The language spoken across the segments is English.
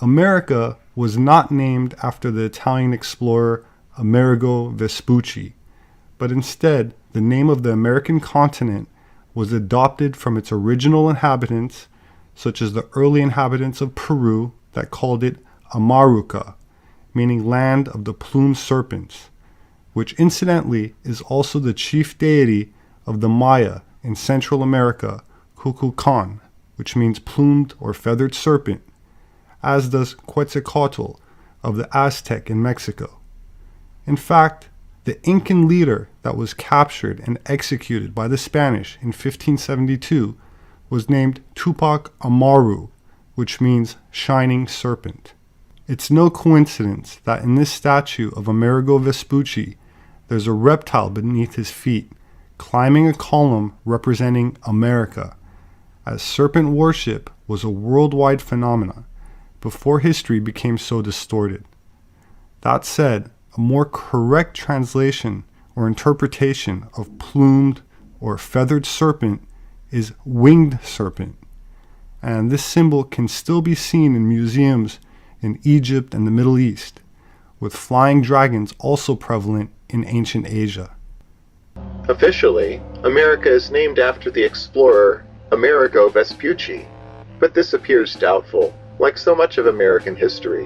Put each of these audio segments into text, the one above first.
America was not named after the Italian explorer Amerigo Vespucci, but instead the name of the American continent was adopted from its original inhabitants, such as the early inhabitants of Peru that called it Amaruca, meaning land of the plumed serpents, which incidentally is also the chief deity of the Maya in Central America, Kukulkan, which means plumed or feathered serpent, as does Quetzalcoatl of the Aztec in Mexico. In fact, the Incan leader that was captured and executed by the Spanish in 1572 was named Tupac Amaru, which means shining serpent. It's no coincidence that in this statue of Amerigo Vespucci, there's a reptile beneath his feet, climbing a column representing America, as serpent worship was a worldwide phenomenon before history became so distorted. That said, a more correct translation or interpretation of plumed or feathered serpent is winged serpent, and this symbol can still be seen in museums in Egypt and the Middle East, with flying dragons also prevalent in ancient Asia. Officially, America is named after the explorer Amerigo Vespucci, but this appears doubtful, like so much of American history,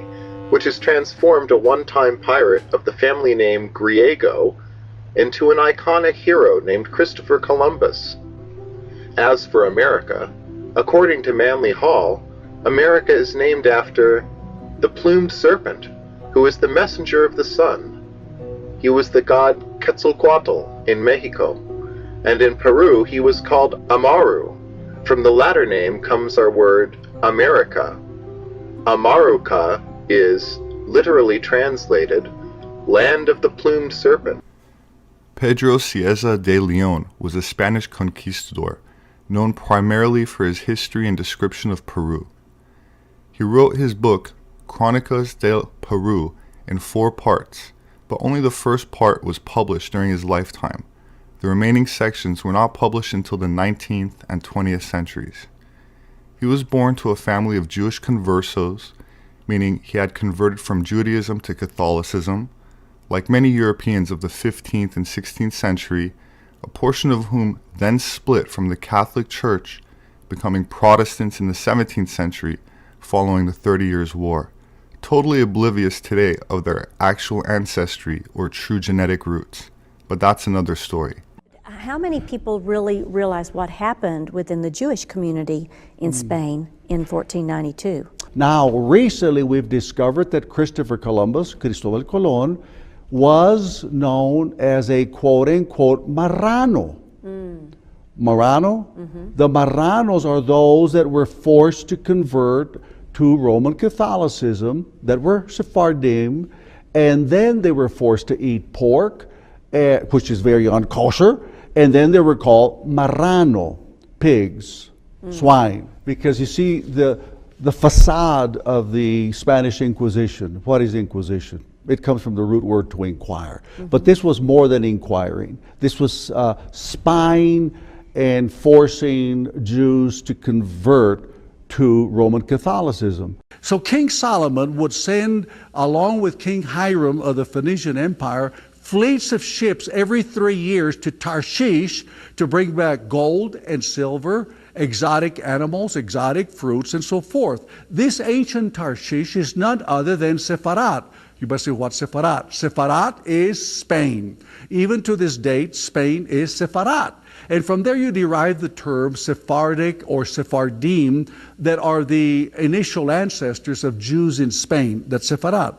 which has transformed a one-time pirate of the family name Griego into an iconic hero named Christopher Columbus. As for America, according to Manly Hall, America is named after the plumed serpent, who is the messenger of the sun. He was the god Quetzalcoatl in Mexico, and in Peru he was called Amaru. From the latter name comes our word America. Amaruca is, literally translated, land of the plumed serpent. Pedro Cieza de Leon was a Spanish conquistador, known primarily for his history and description of Peru. He wrote his book, Crónicas del Perú, in 4 parts, but only the first part was published during his lifetime. The remaining sections were not published until the 19th and 20th centuries. He was born to a family of Jewish conversos, meaning he had converted from Judaism to Catholicism, like many Europeans of the 15th and 16th century, a portion of whom then split from the Catholic Church, becoming Protestants in the 17th century following the 30 Years' War, totally oblivious today of their actual ancestry or true genetic roots. But that's another story. How many people really realize what happened within the Jewish community in Spain in 1492? Now, recently we've discovered that Christopher Columbus, Cristóbal Colón, was known as a quote-unquote Marrano. Marrano? The Marranos are those that were forced to convert to Roman Catholicism, that were Sephardim, and then they were forced to eat pork, which is very unkosher, and then they were called Marrano, pigs, swine. Because you see, the facade of the Spanish Inquisition, what is Inquisition? It comes from the root word to inquire. But this was more than inquiring. This was spying and forcing Jews to convert to Roman Catholicism. So King Solomon would send, along with King Hiram of the Phoenician Empire, fleets of ships every 3 years to Tarshish to bring back gold and silver, exotic animals, exotic fruits, and so forth. This ancient Tarshish is none other than Sepharad. You must say, what's Sepharad? Sepharad is Spain. Even to this date, Spain is Sepharad. And from there you derive the term Sephardic or Sephardim that are the initial ancestors of Jews in Spain, that's Sepharad.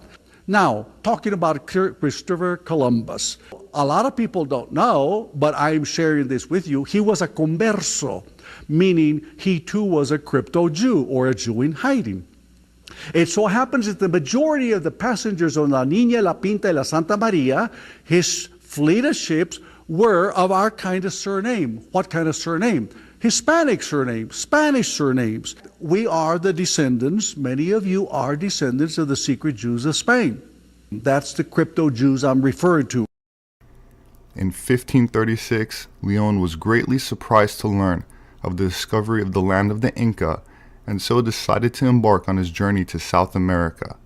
Now, talking about Christopher Columbus, a lot of people don't know, but I'm sharing this with you, he was a converso, meaning he too was a crypto-Jew or a Jew in hiding. It so happens that the majority of the passengers on La Niña, La Pinta, and La Santa Maria, his fleet of ships, were of our kind of surname. What kind of surname? Hispanic surname, Spanish surnames. We are the descendants, many of you are descendants of the secret Jews of Spain. That's the crypto-Jews I'm referring to. In 1536, Leon was greatly surprised to learn of the discovery of the land of the Inca and so decided to embark on his journey to South America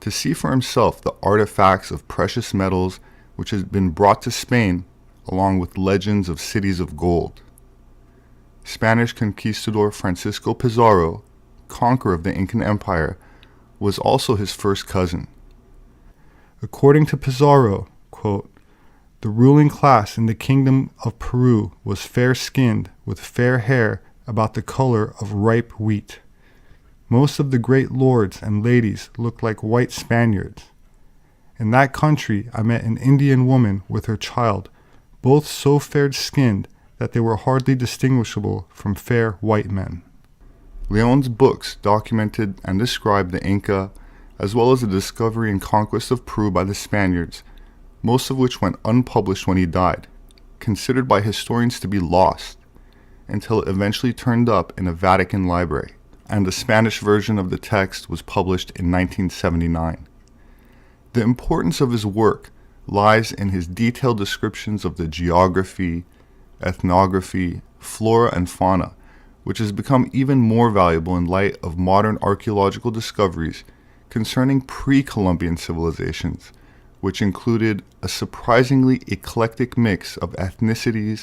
to see for himself the artifacts of precious metals which had been brought to Spain, along with legends of cities of gold. Spanish conquistador Francisco Pizarro, conqueror of the Incan Empire, was also his first cousin. According to Pizarro, quote, "The ruling class in the kingdom of Peru was fair-skinned with fair hair about the color of ripe wheat. Most of the great lords and ladies looked like white Spaniards. In that country I met an Indian woman with her child, both so fair-skinned that they were hardly distinguishable from fair white men." Leon's books documented and described the Inca, as well as the discovery and conquest of Peru by the Spaniards, most of which went unpublished when he died, considered by historians to be lost, until it eventually turned up in a Vatican library, and the Spanish version of the text was published in 1979. The importance of his work lies in his detailed descriptions of the geography, ethnography, flora, and fauna, which has become even more valuable in light of modern archaeological discoveries concerning pre-Columbian civilizations, which included a surprisingly eclectic mix of ethnicities,